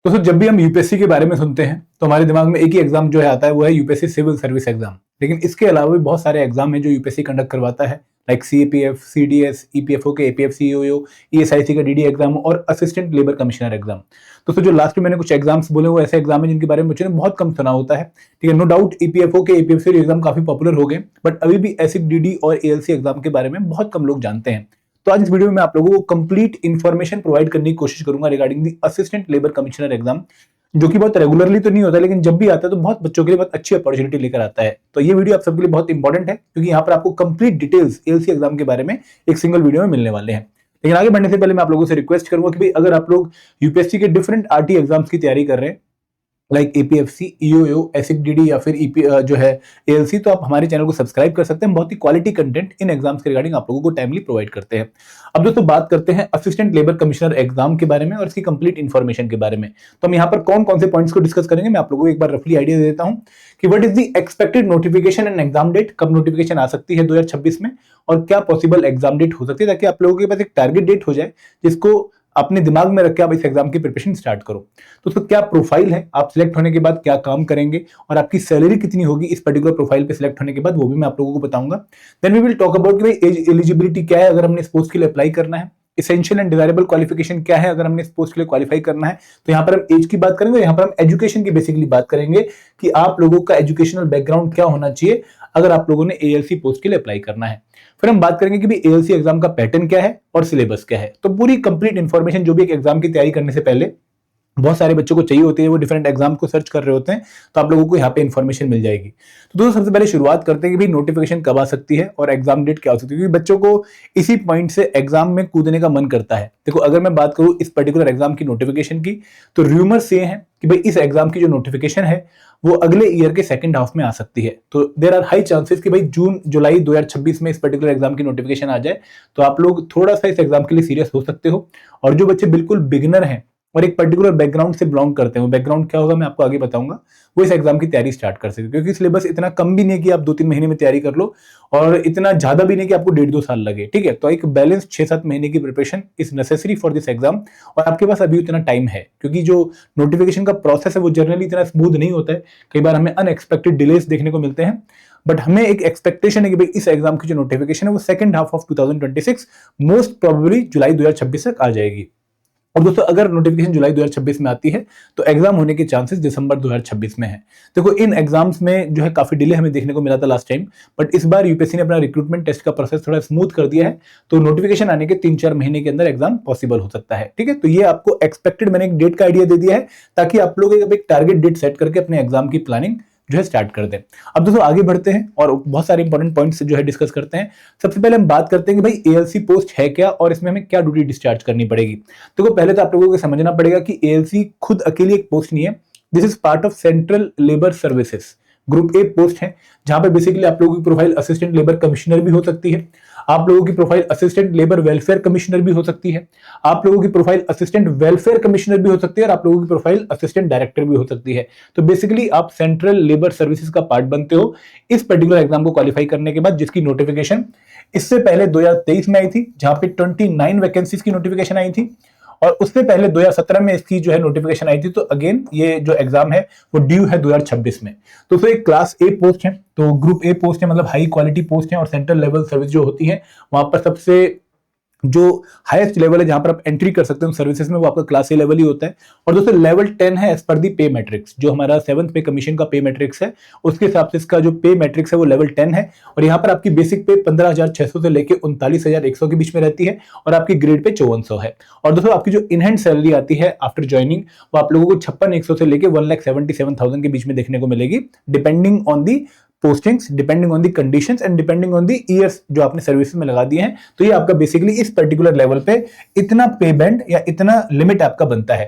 दोस्तों जब भी हम यूपीएससी के बारे में सुनते हैं तो हमारे दिमाग में एक ही एग्जाम जो है आता है, वो है यूपीएससी सिविल सर्विस एग्जाम। लेकिन इसके अलावा भी बहुत सारे एग्जाम हैं जो यूपीएससी कंडक्ट करवाता है, लाइक सीएपीएफ, सीडीएस, ईपीएफओ के एपीएफ सीओओ, ईएसआईसी का डीडी एग्जाम और असिस्टेंट लेबर कमिश्नर एग्जाम। दोस्तों जो लास्ट में मैंने कुछ एग्जाम्स बोले वो ऐसे एग्जाम है जिनके बारे में बच्चों ने बहुत कम सुना होता है। ठीक है, नो डाउट ईपीएफओ के एपीएफसी एग्जाम काफी पॉपुलर हो गए, बट अभी भी ऐसे डीडी और एएलसी एग्जाम के बारे में बहुत कम लोग जानते हैं। तो आज इस वीडियो में मैं आप लोगों को कंप्लीट इन्फॉर्मेशन प्रोवाइड करने की कोशिश करूंगा regarding the assistant labour commissioner exam, जो कि बहुत रेगुलरली तो नहीं होता, लेकिन जब भी आता है तो बहुत बच्चों के लिए बहुत अच्छी अपॉर्चुनिटी लेकर आता है। तो ये वीडियो आप सबके लिए बहुत इंपॉर्टेंट है, क्योंकि यहाँ पर आपको कंप्लीट डिटेल्स एलसी एग्जाम के बारे में एक सिंगल वीडियो में मिलने वाले हैं। लेकिन आगे बढ़ने से पहले मैं आप लोगों से रिक्वेस्ट करूंगा कि भाई अगर आप लोग यूपीएससी के डिफरेंट आरटी एग्जाम्स की तैयारी कर रहे हैं, लाइक एपीएफसी, ईओओ, एसिक या फिर जो है एएलसी, तो आप हमारे चैनल को सब्सक्राइब कर सकते हैं। बहुत ही क्वालिटी कंटेंट इन एग्जाम्स के रिगार्डिंग आप लोगों को टाइमली प्रोवाइड करते हैं। अब दोस्तों बात करते हैं असिस्टेंट लेबर कमिश्नर एग्जाम के बारे में और इसकी कंप्लीट इन्फॉर्मेशन के बारे में। तो हम यहाँ पर कौन कौन से पॉइंट्स को डिस्कस करेंगे, मैं आप लोगों को एक बार रफली आइडिया दे देता हूँ कि what is the expected notification and exam date, कब नोटिफिकेशन आ सकती है 2026 में, और क्या पॉसिबल एग्जाम डेट हो सकती है, ताकि आप लोगों के पास एक टारगेट डेट हो जाए जिसको अपने दिमाग में रख के आप इस एग्जाम की प्रिपरेशन स्टार्ट करो। तो उसका क्या प्रोफाइल है, आप सिलेक्ट होने के बाद क्या काम करेंगे और आपकी सैलरी कितनी होगी इस पर्टिकुलर प्रोफाइल पे सिलेक्ट होने के बाद, वो भी मैं आप लोगों को बताऊंगा। Then we will talk about कि भाई एज एलिजिबिलिटी क्या है अगर हमने इस पोस्ट के लिए अप्लाई करना है, एसेंशियल एंड डिजायरेबल क्वालिफिकेशन क्या है अगर हमने इस पोस्ट के लिए क्वालिफाई करना है। तो यहाँ पर हम एज की बात करेंगे, यहाँ पर हम एजुकेशन की बेसिकली बात करेंगे कि आप लोगों का एजुकेशनल बैकग्राउंड क्या होना चाहिए अगर आप लोगों ने एएलसी पोस्ट के लिए अप्लाई करना है। फिर हम बात करेंगे कि भी एएलसी एग्जाम का पैटर्न क्या है और सिलेबस क्या है। तो पूरी कंप्लीट इंफॉर्मेशन जो भी एक एग्जाम की तैयारी करने से पहले बहुत सारे बच्चों को चाहिए होती है, वो डिफरेंट एग्जाम को सर्च कर रहे होते हैं, तो आप लोगों को यहाँ पे इन्फॉर्मेशन मिल जाएगी। तो दोस्तों सबसे पहले शुरुआत करते हैं कि भाई नोटिफिकेशन कब आ सकती है और एग्जाम डेट क्या हो सकती है, क्योंकि बच्चों को इसी पॉइंट से एग्जाम में कूदने का मन करता है। देखो अगर मैं बात करूं इस पर्टिकुलर एग्जाम की नोटिफिकेशन की, तो रूमर्स ये हैं कि भाई इस एग्जाम की जो नोटिफिकेशन है वो अगले ईयर के सेकंड हाफ में आ सकती है। तो देयर आर हाई चांसेस कि भाई जून जुलाई 2026 में इस पर्टिकुलर एग्जाम की नोटिफिकेशन आ जाए। तो आप लोग थोड़ा सा इस एग्जाम के लिए सीरियस हो सकते हो। और जो बच्चे बिल्कुल बिगिनर हैं और एक पर्टिकुलर बैकग्राउंड से बिलोंग करते हैं, बैकग्राउंड क्या होगा मैं आपको आगे बताऊंगा, वो इस एग्जाम की तैयारी स्टार्ट कर सकते हैं। क्योंकि सिलेबस इतना कम भी नहीं कि आप 2-3 महीने में तैयारी कर लो, और इतना ज्यादा भी नहीं कि आपको 1.5-2 साल लगे। ठीक है, तो एक बैलेंस 6-7 महीने की preparation is necessary for this exam. और आपके पास अभी उतना टाइम है, क्योंकि जो नोटिफिकेशन का प्रोसेस है वो जनरली इतना स्मूथ नहीं होता है। कई बार हमें अनएक्सपेक्टेड डिलेस देखने को मिलते हैं, बट हमें एक एक्सपेक्टेशन है कि भाई इस एग्जाम की जो नोटिफिकेशन है वो second half of 2026, most probably जुलाई 2026 तक आ जाएगी। और दोस्तों अगर नोटिफिकेशन जुलाई 2026 में आती है तो एग्जाम होने के चांसेस दिसंबर 2026 में है। देखो इन एग्जाम्स में जो है काफी डिले हमें देखने को मिला था लास्ट टाइम, बट इस बार यूपीएससी ने अपना रिक्रूटमेंट टेस्ट का प्रोसेस थोड़ा स्मूथ कर दिया है, तो नोटिफिकेशन आने के 3-4 महीने के अंदर एग्जाम पॉसिबल हो सकता है। ठीक है, तो ये आपको एक्सपेक्टेड मैंने एक डेट का आइडिया दे दिया है, ताकि आप लोग एक टारगेट डेट सेट करके अपने एग्जाम की प्लानिंग जो है स्टार्ट कर दें। अब दोस्तों आगे बढ़ते हैं और बहुत सारे इंपॉर्टेंट पॉइंट्स जो है डिस्कस करते हैं। सबसे पहले हम बात करते हैं कि भाई एएलसी पोस्ट है क्या और इसमें हमें क्या ड्यूटी डिस्चार्ज करनी पड़ेगी। तो पहले तो आप लोगों को समझना पड़ेगा कि एएलसी खुद अकेली एक पोस्ट नहीं है, this is part of central labour services. Group A post है, जहां पे बेसिकली आप लोगों की प्रोफाइल असिस्टेंट लेबर कमिश्नर भी हो सकती है, आप लोगों की profile assistant labour welfare commissioner भी हो सकती है, आप लोगों की प्रोफाइल असिस्टेंट वेलफेयर कमिश्नर भी हो सकती है, और आप लोगों की प्रोफाइल असिस्टेंट डायरेक्टर भी हो सकती है। तो बेसिकली आप सेंट्रल लेबर सर्विसेज का पार्ट बनते हो इस पर्टिकुलर एग्जाम को क्वालिफाई करने के बाद, जिसकी नोटिफिकेशन इससे पहले 2023 में आई थी, जहां पे 29 वैकेंसीज की नोटिफिकेशन आई थी, और उससे पहले 2017 में इसकी जो है नोटिफिकेशन आई थी। तो अगेन ये जो एग्जाम है वो ड्यू है 2026 में। तो फिर एक क्लास ए पोस्ट है, तो ग्रुप ए पोस्ट है, मतलब हाई क्वालिटी पोस्ट है, और सेंट्रल लेवल सर्विस जो होती है वहां पर सबसे जो हाईएस्ट लेवल है जहां पर आप एंट्री कर सकते हो सर्विसेज में, वो आपका क्लास ए लेवल ही होता है। और दोस्तों लेवल 10 है एज पर दी पे मैट्रिक्स, जो हमारा 7th पे कमीशन का पे मैट्रिक्स है, उसके हिसाब से इसका जो पे मैट्रिक्स है वो लेवल 10 है। और यहाँ पर आपकी बेसिक पे 15,600 से लेके 39,100 के बीच में रहती है, और आपकी ग्रेड पे 5400 है। और दोस्तों आपकी जो इनहैंड सैलरी आती है आफ्टर ज्वाइनिंग, वो आप लोगों को 56,100 से लेके 1,77,000 के बीच में देखने को मिलेगी, depending on the postings, depending on the conditions and depending on the years जो आपने सर्विस में लगा दिए हैं। तो ये आपका बेसिकली इस पर्टिकुलर लेवल पे इतना पे बैंड या इतना लिमिट आपका बनता है।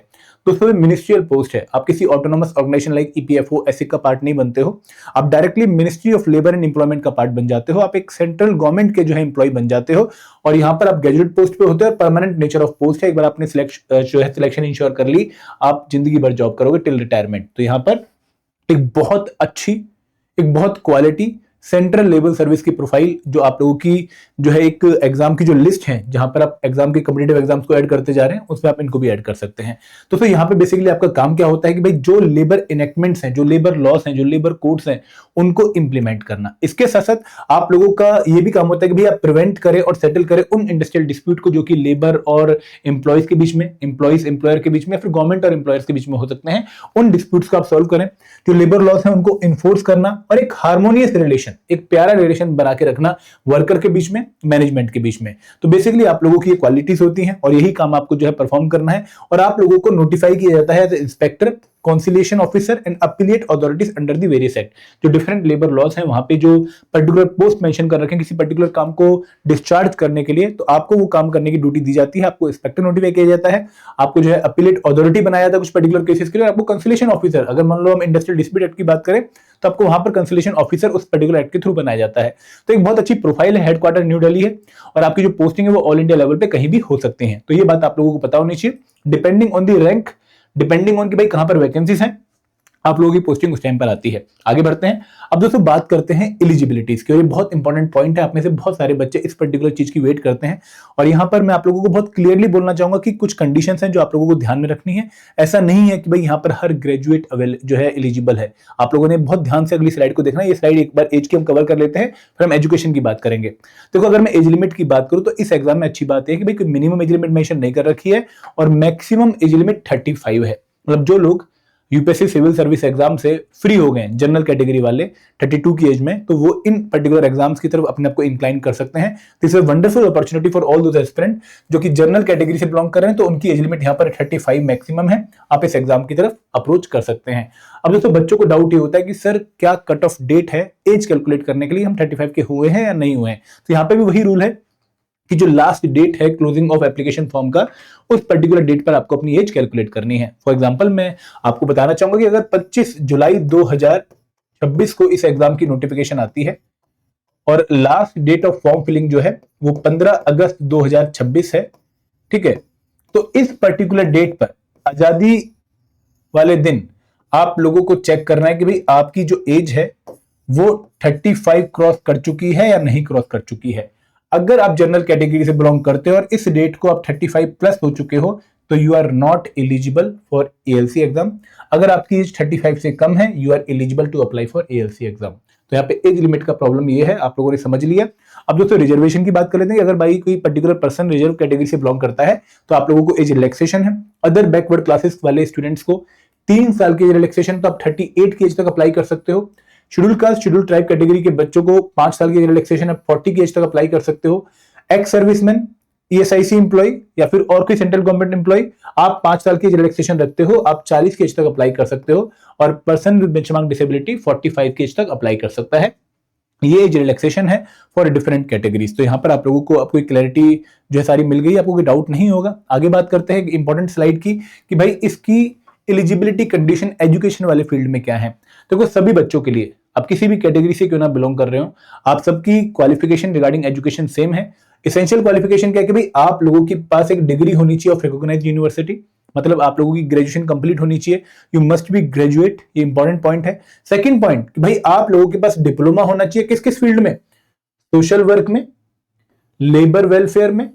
दोस्तों मिनिस्ट्रियल पोस्ट है, आप किसी ऑटोनोमस ऑर्गेनाइजेशन लाइक ईपीएफओ एसिक का पार्ट नहीं बनते हो, आप directly ministry of labour and employment का पार्ट बन जाते हो, आप एक सेंट्रल गवर्नमेंट के जो है एम्प्लॉय बन जाते हो, और यहाँ पर आप गैजेटेड पोस्ट पे होते हो, और परमानेंट नेचर ऑफ पोस्ट है। एक बार आपने सिलेक्शन इंश्योर कर ली, आप जिंदगी भर जॉब करोगे टिल रिटायरमेंट। तो यहाँ पर एक बहुत अच्छी, एक बहुत क्वालिटी सेंट्रल लेवल सर्विस की प्रोफाइल, जो आप लोगों की जो है एक एग्जाम की जो लिस्ट है, जहां पर आप एग्जाम के कॉम्पिटिटिव एग्जाम्स को ऐड करते जा रहे हैं, उसमें आप इनको भी ऐड कर सकते हैं। तो फिर यहाँ पे बेसिकली आपका काम क्या होता है कि भाई जो लेबर इनेक्टमेंट्स हैं, जो लेबर लॉस हैं, जो लेबर कोड्स हैं, उनको इंप्लीमेंट करना। इसके साथ साथ आप लोगों का ये भी काम होता है कि भाई आप प्रिवेंट करें और सेटल करें उन इंडस्ट्रियल डिस्प्यूट को जो कि लेबर और एम्प्लॉयज के बीच में, एम्प्लॉयज एम्प्लॉयर के बीच में, फिर गवर्नमेंट और एम्प्लॉयर्स के बीच में हो सकते हैं। उन डिस्प्यूट्स को आप सॉल्व करें, जो लेबर लॉस है उनको इन्फोर्स करना, और एक हार्मोनियस रिलेशन, एक प्यारा रिलेशन बना के रखना वर्कर के बीच में, मैनेजमेंट के बीच में। तो बेसिकली आप लोगों की ये क्वालिटीज होती हैं और यही काम आपको जो है परफॉर्म करना है। और आप लोगों को नोटिफाई किया जाता है as inspector, conciliation officer and appellate authorities under the various act. जो डिफरेंट लेबर लॉस हैं वहां पे जो पर्टिकुलर पोस्ट मेंशन कर रखे हैं किसी पर्टिकुलर काम को डिस्चार्ज करने के लिए, तो आपको वो काम करने की ड्यूटी दी जाती है। आपको इंस्पेक्टर नोटिफाई किया जाता है, आपको जो है अपीलेट अथॉरिटी बनाया जाता है कुछ पर्टिकुलर केसेस के लिए, आपको कंसिलिएशन ऑफिसर, अगर मान लो हम इंडस्ट्रियल डिस्प्यूट एक्ट की बात करें तो आपको वहां पर कंसिलिएशन ऑफिसर उस पर्टिकुलर एक्ट के थ्रू बनाया जाता है। तो एक बहुत अच्छी प्रोफाइल है, हेडक्वार्टर न्यू दिल्ली है और आपकी जो पोस्टिंग है वो ऑल इंडिया लेवल पे कहीं भी हो सकते हैं। तो ये बात आप लोगों को पता होनी चाहिए। Depending on the rank, depending on कि भाई कहां पर वैकेंसीज हैं, आप लोगों की पोस्टिंग उस टाइम पर आती है। आगे बढ़ते हैं। अब दोस्तों बात करते हैं एलिजिबिलिटीज की, और ये बहुत इंपॉर्टेंट पॉइंट है। आप में से बहुत सारे बच्चे इस पर्टिकुलर चीज की वेट करते हैं और यहां पर मैं आप लोगों को बहुत क्लियरली बोलना चाहूंगा कि कुछ कंडीशंस हैं जो आप लोगों को ध्यान में रखनी है। ऐसा नहीं है कि भाई यहां पर हर ग्रेजुएट जो है एलिजिबल है। आप लोगों ने बहुत ध्यान से अगली स्लाइड को देखना है। ये स्लाइड एक बार एज की हम कवर कर लेते हैं, फिर हम एजुकेशन की बात करेंगे। देखो अगर मैं एज लिमिट की बात करूं तो इस एग्जाम में अच्छी बात है कि भाई कोई मिनिमम एज लिमिट मेंशन नहीं कर रखी है और मैक्सिमम एज लिमिट 35 है। मतलब जो लोग यूपीएससी सिविल सर्विस एग्जाम से फ्री हो गए जनरल कैटेगरी वाले 32 की एज में, तो वो इन पर्टिकुलर एग्जाम्स की तरफ अपने आप को इंक्लाइन कर सकते हैं। This is wonderful opportunity for all those aspirant जो कि जनरल कैटेगरी से बिलोंग कर रहे हैं, तो उनकी एज लिमिट यहाँ पर 35 मैक्सिमम है। आप इस एग्जाम की तरफ अप्रोच कर सकते हैं। अब दोस्तों बच्चों को डाउट ये होता है कि सर क्या कट ऑफ डेट है एज कैलकुलेट करने के लिए, हम 35 के हुए हैं या नहीं हुए हैं। तो यहाँ पे भी वही रूल है कि जो लास्ट डेट है क्लोजिंग ऑफ एप्लीकेशन फॉर्म का, उस पर्टिकुलर डेट पर आपको अपनी एज कैलकुलेट करनी है। फॉर एग्जांपल मैं आपको बताना चाहूंगा कि अगर 25 जुलाई 2026 को इस एग्जाम की नोटिफिकेशन आती है और last date of form filling जो है वो 15 अगस्त 2026 है, ठीक है, तो इस पर्टिकुलर डेट पर आजादी वाले दिन आप लोगों को चेक करना है कि भाई आपकी जो एज है वो 35 क्रॉस कर चुकी है या नहीं क्रॉस कर चुकी है। अगर आप जनरल कैटेगरी से बिलोंग करते हो और इस डेट को आप 35 प्लस हो चुके हो तो you are not eligible for ALC exam. अगर आपकी एज 35 से कम है you are eligible to apply for ALC exam. तो यहाँ पे एज लिमिट का प्रॉब्लम ये है, आप लोगों ने समझ लिया। अब दोस्तों रिजर्वेशन की बात कर लेते हैं। अगर भाई कोई पर्टिकुलर पर्सन रिजर्व कैटेगरी से बिलोंग करता है तो आप लोगों को एज रिलैक्सेशन है। अदर बैकवर्ड क्लासेस वाले स्टूडेंट्स को 3 साल की रिलैक्सेशन, तो आप 38 की एज तक अप्लाई कर सकते हो। Schedule caste schedule tribe category के बच्चों को 5 साल की रिलैक्सेशन आप 40 की एज तक अप्लाई कर सकते हो। एक्स सर्विसमैन, ईएसआईसी एम्प्लॉय या फिर और कोई सेंट्रल गवर्नमेंट एम्प्लॉय, आप 5 साल की रिलैक्सेशन रखते हो, आप 40 की एज तक अप्लाई कर सकते हो। और पर्सन विद बेंचमार्क डिसेबिलिटी 45 की एज तक अप्लाई कर सकता है। ये एज रिलैक्सेशन है फॉर डिफरेंट कैटेगरीज। तो यहाँ पर आप लोगों को आपको क्लैरिटी जो है सारी मिल गई, आपको कोई डाउट नहीं होगा। आगे बात करते हैं इंपॉर्टेंट स्लाइड की कि भाई इसकी एलिजिबिलिटी कंडीशन एजुकेशन वाले फील्ड में क्या है। देखो सभी बच्चों के लिए, आप किसी भी कैटेगरी से क्यों ना बिलोंग कर रहे हो, आप सबकी क्वालिफिकेशन रिगार्डिंग एजुकेशन सेम है। एसेंशियल क्वालिफिकेशन क्या है कि भाई आप लोगों के पास एक डिग्री होनी चाहिए ऑफ रिकॉग्नाइज्ड यूनिवर्सिटी, मतलब आप लोगों की ग्रेजुएशन कंप्लीट होनी चाहिए। यू मस्ट बी ग्रेजुएट, ये इंपॉर्टेंट पॉइंट है। सेकंड पॉइंट कि भाई आप लोगों के पास डिप्लोमा होना चाहिए किस किस फील्ड में, सोशल वर्क में, लेबर वेलफेयर में,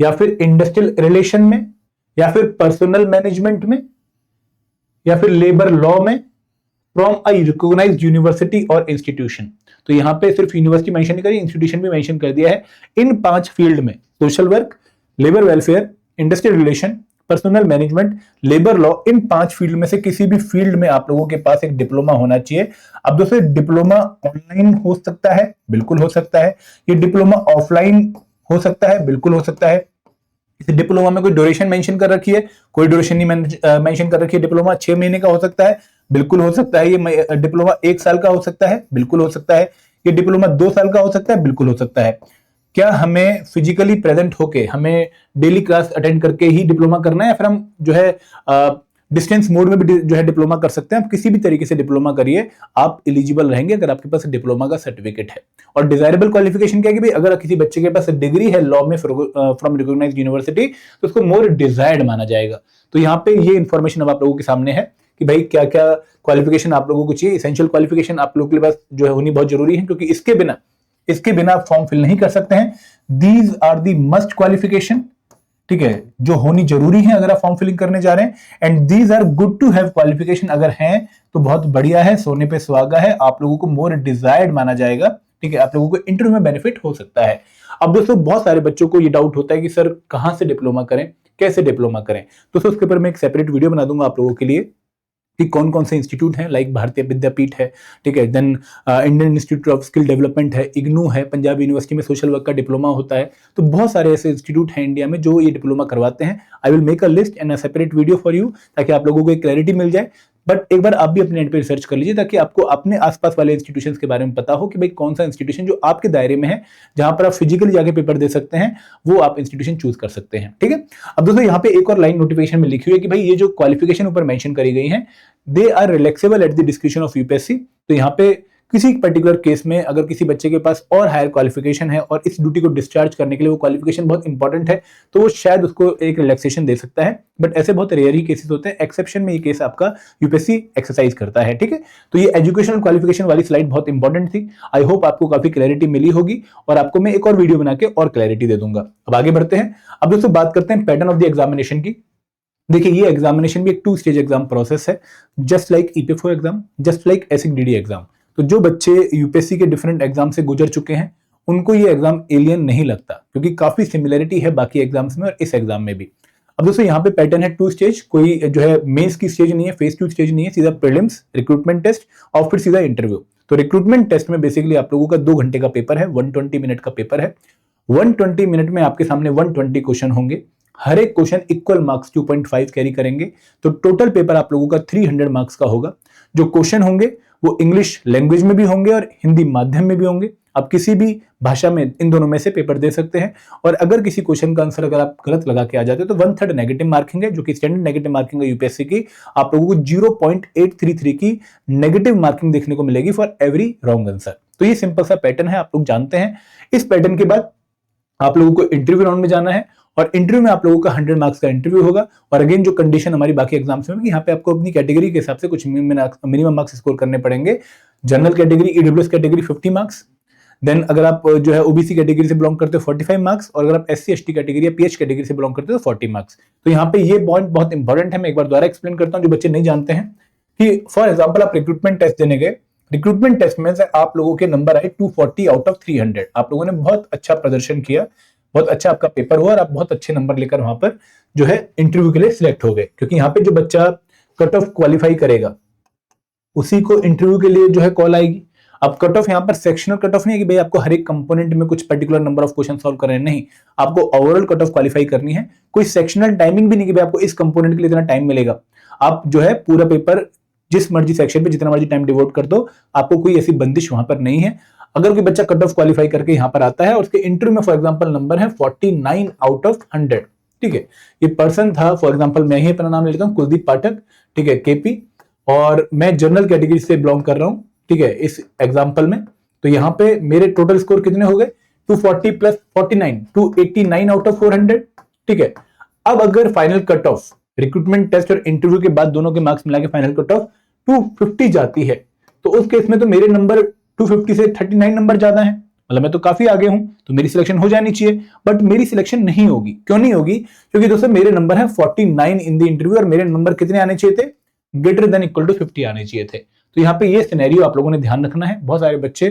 या फिर इंडस्ट्रियल रिलेशन में, या फिर पर्सनल मैनेजमेंट में, या फिर लेबर लॉ में, फ्रॉम अ रिकॉग्नाइज्ड यूनिवर्सिटी और इंस्टीट्यूशन। तो यहां पे सिर्फ यूनिवर्सिटी मेंशन नहीं करी, इंस्टीट्यूशन भी मेंशन कर दिया है। इन 5 फील्ड में social work, labour welfare, industrial relation, personnel management, labour law, इन 5 फील्ड में से किसी भी फील्ड में आप लोगों के पास एक डिप्लोमा होना चाहिए। अब दोस्तों डिप्लोमा ऑनलाइन हो सकता है, बिल्कुल हो सकता है। ये डिप्लोमा ऑफलाइन हो सकता है, बिल्कुल हो सकता है। इस डिप्लोमा में कोई ड्यूरेशन मेंशन कर रखी है, कोई ड्यूरेशन नहीं मेंशन कर रखी है। डिप्लोमा 6 महीने का हो सकता है, बिल्कुल हो सकता है। ये डिप्लोमा 1 साल का हो सकता है, बिल्कुल हो सकता है। ये डिप्लोमा 2 साल का हो सकता है, बिल्कुल हो सकता है। क्या हमें फिजिकली प्रेजेंट होके, हमें डेली क्लास अटेंड करके ही डिप्लोमा करना है, या फिर हम जो है डिस्टेंस मोड में भी जो है डिप्लोमा कर सकते हैं? आप किसी भी तरीके से डिप्लोमा करिए, आप एलिजिबल रहेंगे अगर आपके पास डिप्लोमा का सर्टिफिकेट है। और डिजायरेबल क्वालिफिकेशन क्या है कि भाई अगर किसी बच्चे के पास डिग्री है लॉ में फ्रॉम रिकॉग्नाइज्ड यूनिवर्सिटी तो उसको मोर डिजायर्ड माना जाएगा। तो यहाँ पे ये इंफॉर्मेशन अब आप लोगों के सामने है कि भाई क्या क्या क्वालिफिकेशन आप लोगों को चाहिए। इसेंशियल क्वालिफिकेशन आप लोगों के पास जो है होनी बहुत जरूरी है, क्योंकि इसके बिना आप फॉर्म फिल नहीं कर सकते हैं। These are the must qualification, ठीक है, जो होनी जरूरी है अगर आप फॉर्म फिलिंग करने जा रहे हैं। And these are good to have qualification, अगर हैं तो बहुत बढ़िया है, सोने पे सुहागा है, आप लोगों को मोर डिजायर्ड माना जाएगा, ठीक है, आप लोगों को इंटरव्यू में बेनिफिट हो सकता है। अब दोस्तों बहुत सारे बच्चों को ये डाउट होता है कि सर कहां से डिप्लोमा करें, कैसे डिप्लोमा करें। दोस्तों उसके ऊपर मैं एक सेपरेट वीडियो बना दूंगा आप लोगों के लिए कि कौन कौन से इंस्टीट्यूट हैं, लाइक भारतीय विद्यापीठ है, ठीक है, then Indian Institute of Skill Development है, इग्नू है, पंजाब यूनिवर्सिटी में सोशल वर्क का डिप्लोमा होता है। तो बहुत सारे ऐसे इंस्टीट्यूट हैं इंडिया में जो ये डिप्लोमा करवाते हैं। I will make a list and a separate video for you, ताकि आप लोगों को एक क्लैरिटी मिल जाए। बट एक बार आप भी अपने एंड पे रिसर्च कर लीजिए, ताकि आपको अपने आसपास वाले इंस्टीट्यूशंस के बारे में पता हो कि भाई कौन सा इंस्टीट्यूशन जो आपके दायरे में है, जहां पर आप फिजिकली जाके पेपर दे सकते हैं, वो आप इंस्टीट्यूशन चूज कर सकते हैं, ठीक है। अब दोस्तों यहाँ पे एक और लाइन नोटिफिकेशन में लिखी हुई है कि भाई ये जो क्वालिफिकेशन ऊपर मेंशन करी गई है, they are relaxable at the description of UPSC. तो यहाँ पे किसी पर्टिकुलर केस में अगर किसी बच्चे के पास और हायर क्वालिफिकेशन है और इस ड्यूटी को डिस्चार्ज करने के लिए वो क्वालिफिकेशन बहुत इंपॉर्टेंट है, तो वो शायद उसको एक रिलैक्सेशन दे सकता है। बट ऐसे बहुत रेयर ही केसेस होते हैं, एक्सेप्शन में ये केस आपका यूपीएससी एक्सरसाइज करता है, ठीक है। तो ये एजुकेशनल क्वालिफिकेशन वाली स्लाइड बहुत इंपॉर्टेंट थी। आई होप आपको काफी क्लैरिटी मिली होगी, और आपको मैं एक और वीडियो बना के और क्लैरिटी दे दूंगा। अब आगे बढ़ते हैं। अब दोस्तों बात करते हैं पैटर्न ऑफ द एग्जामिनेशन की। देखिए ये एग्जामिनेशन भी एक 2 स्टेज एग्जाम प्रोसेस है, just like EPFO exam, just like SECD exam. तो जो बच्चे यूपीएससी के डिफरेंट एग्जाम से गुजर चुके हैं उनको ये एग्जाम एलियन नहीं लगता, क्योंकि काफी सिमिलरिटी है बाकी एग्जाम्स में और इस एग्जाम में भी। अब दोस्तों यहाँ पे पैटर्न है 2 स्टेज, कोई जो है मेंस की स्टेज नहीं है, फेज 2 स्टेज नहीं है, सीधा प्रीलिम्स, रिक्रूटमेंट टेस्ट और फिर सीधा इंटरव्यू। तो रिक्रूटमेंट टेस्ट में बेसिकली आप लोगों का 2 घंटे का पेपर है, 120 मिनट का पेपर है। 120 मिनट में आपके सामने 120 क्वेश्चन होंगे, हर एक क्वेश्चन इक्वल मार्क्स 2.5 कैरी करेंगे। तो टोटल पेपर आप लोगों का 300 मार्क्स का होगा। जो क्वेश्चन होंगे वो इंग्लिश लैंग्वेज में भी होंगे और हिंदी माध्यम में भी होंगे। आप किसी भी भाषा में इन दोनों में से पेपर दे सकते हैं। और अगर किसी क्वेश्चन का आंसर अगर आप गलत लगा के आ जाते हैं तो 1/3 नेगेटिव मार्किंग है, जो कि स्टैंडर्ड नेगेटिव मार्किंग है यूपीएससी की। आप लोगों को 0.833 की नेगेटिव मार्किंग देखने को मिलेगी फॉर एवरी रॉन्ग आंसर। तो ये सिंपल सा पैटर्न है, आप लोग जानते हैं। इस पैटर्न के बाद आप लोगों को इंटरव्यू राउंड में जाना है, और इंटरव्यू में आप लोगों का 100 मार्क्स का इंटरव्यू होगा। और अगेन जो कंडीशन हमारी बाकी एग्जाम्स में, यहाँ पे आपको अपनी कैटेगरी के हिसाब से कुछ मिनिमम मार्क्स स्कोर करने पड़ेंगे। General category, EWS category 50 marks, then अगर आप जो है ओबीसी कैटेगरी से बिलोंग करते हो 45 मार्क्स, और अगर आप एससी एसटी कैटेगरी या पीएच कैटेगरी से बिलोंग करते हो तो 40 मार्क्स। तो यहाँ पे ये पॉइंट बहुत इंपॉर्टेंट है, मैं एक बार दोबारा एक्सप्लेन करता हूँ जो बच्चे नहीं जानते हैं, कि फॉर एग्जाम्पल आप रिक्रूटमेंट टेस्ट देने गए, रिक्रूटमेंट टेस्ट में से आप लोगों के नंबर आए 240 आउट ऑफ 300। आप लोगों ने बहुत अच्छा प्रदर्शन किया, बहुत अच्छा आपका पेपर हुआ और आप बहुत अच्छे नंबर लेकर वहां पर जो है इंटरव्यू के लिए सिलेक्ट हो गए। क्योंकि यहाँ पे जो बच्चा कट ऑफ क्वालिफाई करेगा उसी को इंटरव्यू के लिए जो है कॉल आएगी। अब कट ऑफ यहाँ पर सेक्शनल कट ऑफ नहीं है कि भाई आपको हर एक कंपोनेंट में कुछ particular number of question solve करने, नहीं, आपको ओवरऑल कट ऑफ क्वालिफाई करनी है। कोई सेक्शनल टाइमिंग भी नहीं कि भाई आपको इस कंपोनेंट के लिए इतना टाइम मिलेगा। आप जो है पूरा पेपर जिस मर्जी सेक्शन पे जितना मर्जी टाइम डिवोट कर दो, आपको कोई ऐसी बंदिश वहां पर नहीं है। अगर कोई बच्चा कट ऑफ क्वालिफाई करके यहां पर आता है और उसके इंटरव्यू में फॉर एग्जांपल नंबर है 49 आउट ऑफ 100, ठीक है, ये पर्सन था, फॉर एग्जांपल मैं ही अपना नाम ले लेता हूं, कुलदीप पाठक, ठीक है, केपी, और मैं जनरल कैटेगरी से बिलोंग कर रहा हूं, ठीक है, इस एग्जांपल में। तो यहां पे मेरे टोटल स्कोर कितने हो गए, 240 प्लस 49, 289 आउट ऑफ 400, ठीक है। अब अगर final cut off recruitment test और इंटरव्यू के बाद दोनों के मार्क्स मिला के फाइनल कट ऑफ 250 जाती है, तो उस केस में तो मेरे नंबर 250 से 39 नंबर ज्यादा है, मतलब मैं तो काफी आगे हूं, तो मेरी सिलेक्शन हो जानी चाहिए। बट मेरी सिलेक्शन नहीं होगी। क्यों नहीं होगी? क्योंकि दोस्तों मेरे नंबर है 49 इन द इंटरव्यू और मेरे नंबर कितने आने चाहिए थे, ग्रेटर देन इक्वल टू 50 आने चाहिए थे। तो यहाँ पे ये सिनेरियो आप लोगों ने ध्यान रखना है। बहुत सारे बच्चे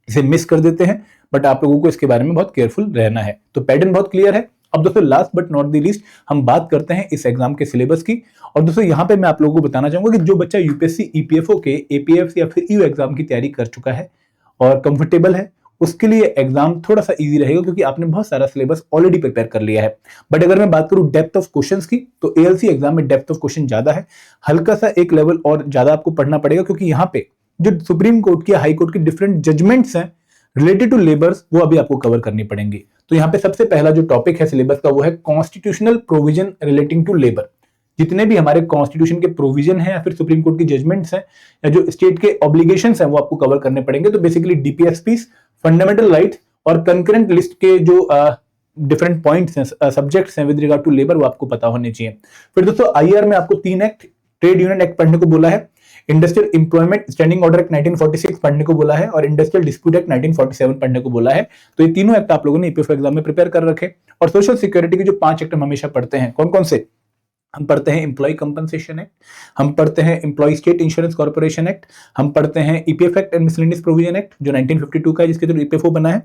इसे मिस कर देते हैं, बट आप लोगों को इसके बारे में बहुत केयरफुल रहना है। तो पैटर्न बहुत क्लियर है। अब दोस्तों last but not the least हम बात करते हैं इस एग्जाम के सिलेबस की। और दोस्तों यहाँ पे मैं आप लोगों को बताना चाहूंगा कि जो बच्चा यूपीएससी ईपीएफओ के एपीएफ या फिर ईयू एग्जाम की तैयारी कर चुका है और कंफर्टेबल है, उसके लिए एग्जाम थोड़ा सा इजी रहेगा, क्योंकि आपने बहुत सारा सिलेबस ऑलरेडी प्रिपेयर कर लिया है। बट अगर मैं बात करूं डेप्थ ऑफ क्वेश्चंस की, तो एएलसी एग्जाम में डेप्थ ऑफ क्वेश्चन ज्यादा है, हल्का सा एक लेवल और ज्यादा आपको पढ़ना पड़ेगा, क्योंकि यहाँ पे जो सुप्रीम कोर्ट की, हाई कोर्ट की डिफरेंट जजमेंट्स हैं रिलेटेड टू लेबर्स, वो अभी आपको कवर करनी पड़ेंगी। तो यहाँ पे सबसे पहला जो टॉपिक है सिलेबस का वो है constitutional provision relating to labour. जितने भी हमारे कॉन्स्टिट्यूशन के प्रोविजन हैं या फिर सुप्रीम कोर्ट की जजमेंट्स हैं या जो स्टेट के ऑब्लिगेशंस हैं वो आपको कवर करने पड़ेंगे। तो बेसिकली डीपीएसपीस, फंडामेंटल राइट्स और कंकरेंट लिस्ट के जो डिफरेंट पॉइंट्स हैं, सब्जेक्ट्स हैं विद रिगार्ड टू लेबर, वो आपको पता होने चाहिए। फिर दोस्तों आईआर में आपको 3 एक्ट ट्रेड यूनियन एक्ट पढ़ने को बोला है, industrial employment standing order act 1946 पढ़ने को बोला है और इंडस्ट्रियल डिस्प्यूट एक्ट 1947 पढ़ने को बोला है। तो ये तीनों एक्ट आप लोगों ने ईपीएफओ एग्जाम में प्रिपेयर कर रखे। और सोशल सिक्योरिटी के जो 5 एक्ट हम हमेशा पढ़ते हैं, कौन कौन से? हम पढ़ते हैं एम्प्लॉय कंपनसेशन एक्ट, हम पढ़ते हैं employ state insurance corporation act, हम पढ़ते हैं EPF act and miscellaneous provision act जो 1952 का है, जिसके थ्रू ईपीएफओ बना है।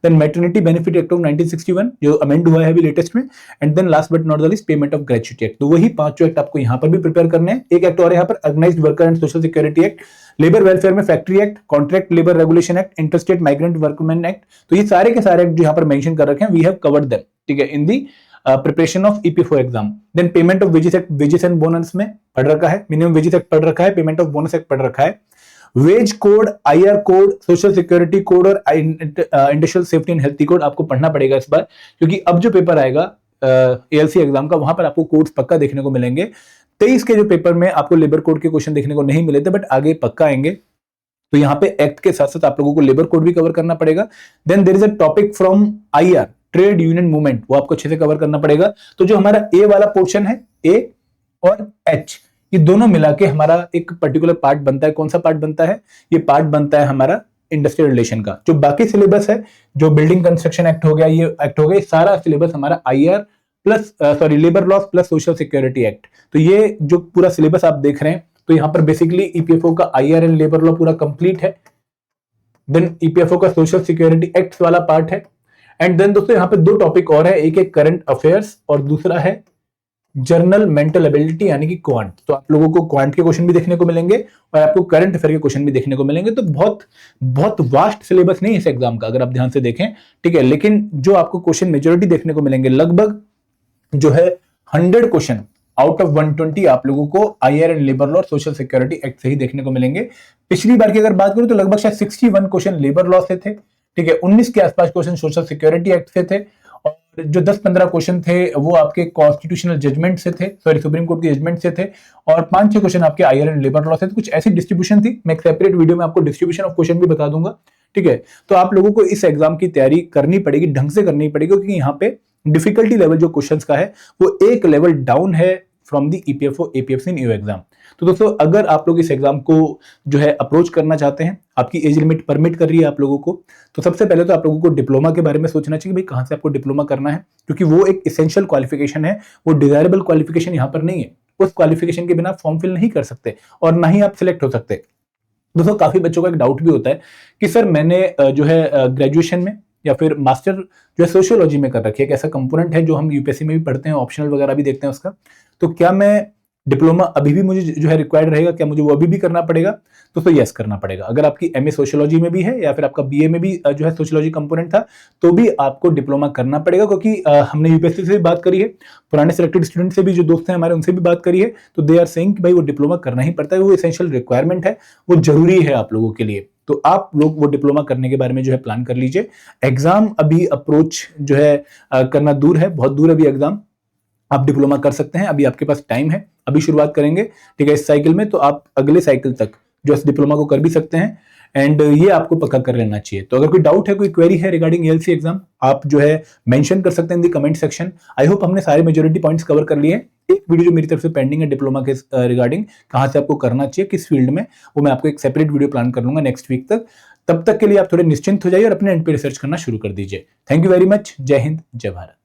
Then maternity benefit act of 1961 जो अमेंड हुआ है अभी लेटेस्ट में। And then last but not the least payment of gratuity act. तो वही 5 एक्ट आपको यहाँ पर भी प्रिपेयर करने हैं। एक एक्ट और यहाँ पर organised worker and social security act, labour welfare में factory act, contract labour regulation act, interstate migrant workman act. तो ये सारे के सारे एक्ट जो यहाँ पर मेंशन कर रखे हैं, वी हैव कवर्ड देम, ठीक है, in the preparation of EPFO exam. Then payment of wages act, wages and bonus में पढ़ रखा है, मिनिमम वेजेस एक्ट पढ़ रखा है, पेमेंट ऑफ बोनस एक्ट पढ़ रखा है, wage code, IR code, social security code और industrial safety and health code आपको पढ़ना पड़ेगा इस बार, क्योंकि अब जो पेपर आएगा एएलसी एग्जाम का, वहां पर आपको कोड्स पक्का देखने को मिलेंगे। 23 के जो पेपर में आपको लेबर कोड के क्वेश्चन देखने को नहीं मिले थे, बट आगे पक्का आएंगे। तो यहाँ पे एक्ट के साथ साथ आप लोगों को लेबर कोड भी कवर करना पड़ेगा। Then there is a topic from IR, trade union movement, वो आपको अच्छे से कवर करना पड़ेगा। तो जो हमारा ए वाला पोर्शन है, ए और एच, ये दोनों मिला के हमारा एक पर्टिकुलर पार्ट बनता है। कौन सा पार्ट बनता है? ये पार्ट बनता है हमारा इंडस्ट्रियल रिलेशन का। जो बाकी सिलेबस है, जो बिल्डिंग कंस्ट्रक्शन एक्ट हो गया, ये एक्ट हो गया, सारा सिलेबस हमारा IR plus labour laws plus social security act. तो ये जो पूरा सिलेबस आप देख रहे हैं, तो यहाँ पर बेसिकली ईपीएफओ का आईआर एंड लेबर लॉ पूरा कंप्लीट है। देन ईपीएफओ का सोशल सिक्योरिटी एक्ट वाला पार्ट है। एंड देन दोस्तों यहाँ पे 2 टॉपिक और है, एक है करंट अफेयर्स और दूसरा है जर्नल मेंटल एबिलिटी यानी कि क्वांट। तो आप लोगों को क्वांट के क्वेश्चन भी देखने को मिलेंगे और आपको करंट अफेयर के क्वेश्चन भी देखने को मिलेंगे। तो बहुत वास्ट सिलेबस नहीं है इस एग्जाम का, अगर आप ध्यान से देखें, ठीक है। लेकिन जो आपको क्वेश्चन मेजोरिटी देखने को मिलेंगे, लगभग जो है 100 क्वेश्चन आउट ऑफ 120 आप लोगों को आईआर एंड लेबर लॉ और सोशल सिक्योरिटी एक्ट से ही देखने को मिलेंगे। पिछली बार की अगर बात करूं तो लगभग शायद 61 क्वेश्चन लेबर लॉ से थे, ठीक है, 19 के आसपास क्वेश्चन सोशल सिक्योरिटी एक्ट से थे और जो 10-15 क्वेश्चन थे वो आपके कॉन्स्टिट्यूशनल जजमेंट से थे, सॉरी सुप्रीम कोर्ट के जजमेंट से थे, और 5-6 क्वेश्चन आपके आईआर एंड लेबर लॉ से थे। कुछ ऐसी डिस्ट्रीब्यूशन थी, मैं एक सेपरेट वीडियो में आपको डिस्ट्रीब्यूशन ऑफ क्वेश्चन भी बता दूंगा, ठीक है। तो आप लोगों को इस एग्जाम की तैयारी करनी पड़ेगी, ढंग से करनी पड़ेगी, क्योंकि यहाँ पे डिफिकल्टी लेवल जो क्वेश्चंस का है वो एक लेवल डाउन है from the EPFO APFC new exam. तो दोस्तों अगर आप लोग इस एग्जाम को जो है अप्रोच करना चाहते हैं, आपकी एज लिमिट परमिट कर रही है आप लोगों को, तो सबसे पहले तो आप लोगों को डिप्लोमा के बारे में सोचना चाहिए, भाई कहां से आपको डिप्लोमा करना है, क्योंकि वो एक एसेंशियल क्वालिफिकेशन है, वो डिजायरेबल क्वालिफिकेशन यहाँ पर नहीं है। उस क्वालिफिकेशन के बिना फॉर्म फिल नहीं कर सकते और ना ही आप सिलेक्ट हो सकते। दोस्तों काफी बच्चों का एक डाउट भी होता है कि सर मैंने जो है ग्रेजुएशन में या फिर मास्टर जो है सोशियोलॉजी में कर रखी है, एक ऐसा कंपोनेंट है जो हम यूपीएससी में भी पढ़ते हैं, ऑप्शनल वगैरह भी देखते हैं उसका, तो क्या मैं डिप्लोमा अभी भी मुझे जो है रिक्वायर्ड रहेगा, क्या मुझे वो अभी भी करना पड़ेगा? तो यस करना पड़ेगा। अगर आपकी एमए सोशियोलॉजी में भी है या फिर आपका बीए में भी जो है सोशियोलॉजी कंपोनेंट था, तो भी आपको डिप्लोमा करना पड़ेगा, क्योंकि हमने यूपीएससी से भी बात करी है, पुराने सिलेक्टेड स्टूडेंट से भी जो दोस्त हैं हमारे उनसे भी बात करी है, तो दे आर सेइंग कि भाई वो डिप्लोमा करना ही पड़ता है, वो एसेंशियल रिक्वायरमेंट है, वो जरूरी है आप लोगों के लिए। तो आप लोग वो डिप्लोमा करने के बारे में जो है प्लान कर लीजिए। एग्जाम अभी अप्रोच जो है करना दूर है, बहुत दूर अभी एग्जाम, आप डिप्लोमा कर सकते हैं, अभी आपके पास टाइम है, अभी शुरुआत करेंगे, ठीक है, इस साइकिल में, तो आप अगले साइकिल तक जो है डिप्लोमा को कर भी सकते हैं। एंड ये आपको पक्का कर लेना चाहिए। तो अगर कोई डाउट है, कोई क्वेरी है रिगार्डिंग एएलसी एग्जाम, आप जो है मेंशन कर सकते हैं in the comment section. I hope हमने सारे मेजॉरिटी पॉइंट्स कवर कर लिए। एक वीडियो जो मेरी तरफ से पेंडिंग है डिप्लोमा के रिगार्डिंग, कहां से आपको करना चाहिए, किस फील्ड में, वो मैं आपको एक सेपरेट वीडियो प्लान कर लूंगा नेक्स्ट वीक तक। तब तक के लिए आप थोड़े निश्चिंत हो जाइए और अपने एंड पे रिसर्च करना शुरू कर दीजिए। Thank you very much. जय हिंद, जय भारत।